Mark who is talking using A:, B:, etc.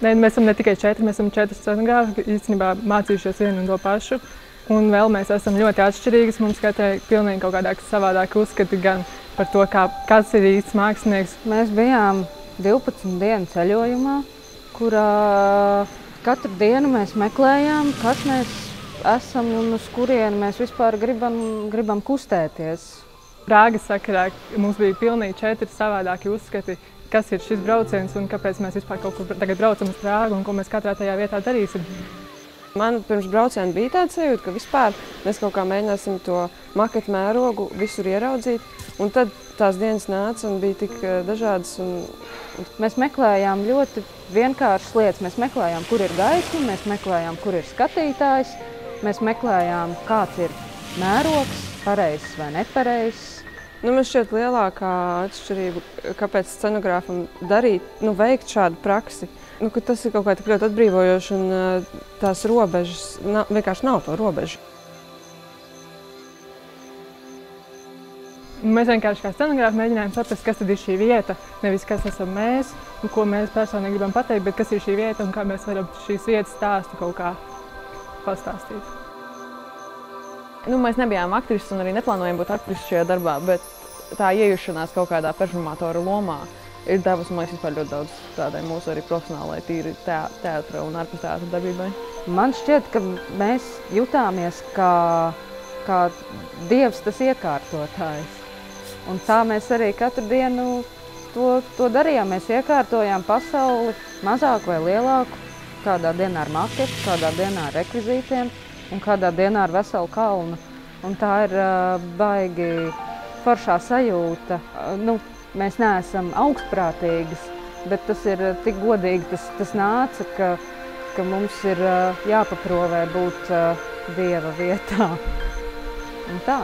A: Ne, mēs esam ne tikai 4, mēs esam 4 scenogrāfi, īstenībā mācījušies vienu un to pašu. Un vēl mēs esam ļoti atšķirīgas, mums katrai pilnīgi kaut kādā savādāk uzskati gan par to, kāds ir īsts mākslinieks.
B: Mēs bijām 12 dienu ceļojumā, kurā katru dienu mēs meklējām, kas mēs esam un uz kurieni mēs vispār gribam kustēties.
A: Prāgas sakarā mums bija pilnīgi 4 savādāki uzskati, kas ir šis brauciens un kāpēc mēs vispār kaut kur tagad braucam uz Prāgu un ko mēs katrā tajā vietā darīsim.
C: Man pirms brauciena bija tāds sajūta, ka vispār mēs kaut kā mēģināsim to maketu mērogu visur ieraudzīt. Un tad tās dienas nāca un bija tik dažādas.
B: Mēs meklējām ļoti vienkāršas lietas. Mēs meklējām, kur ir gaisma, mēs meklējām, kur ir skatītājs, mēs meklējām, kāds ir mērogs, pareizs vai nepareizs.
C: Man šķiet lielākā atšķirība, kāpēc scenogrāfam veikt šādu praksi. Ka tas ir kaut kā tik ļoti atbrīvojoši un tās robežas, vienkārši nav to robežu.
A: Mēs vienkārši kā scenogrāfi mēģinājām saprast, kas tad ir šī vieta, nevis kas esam mēs un ko mēs personīgi gribam pateikt, bet kas ir šī vieta un kā mēs varam šīs vietas stāstu kaut kā pastāstīt.
D: Mēs nebijām aktrises un arī neplānojam būt aktrises šajā darbā, bet tā iejušanās kaut kādā performatora lomā ir devusi, man liekas, ļoti daudz tādai mūsu arī profesionālai, tīri teātra un ārpus teātra darbībai.
B: Man šķiet, ka mēs jutāmies kā Dievs tas iekārtotājs. Un tā mēs arī katru dienu to darījām. Mēs iekārtojām pasauli mazāku vai lielāku, kādā dienā ar maketu, kādā dienā ar rekvizītiem un kādā dienā ar veselu kalnu. Un tā ir baigi foršā sajūta. Mēs neesam augstprātīgas, bet tas ir tik godīgi, tas nāca, ka mums ir jāpaprovē būt Dieva vietā. Un tā.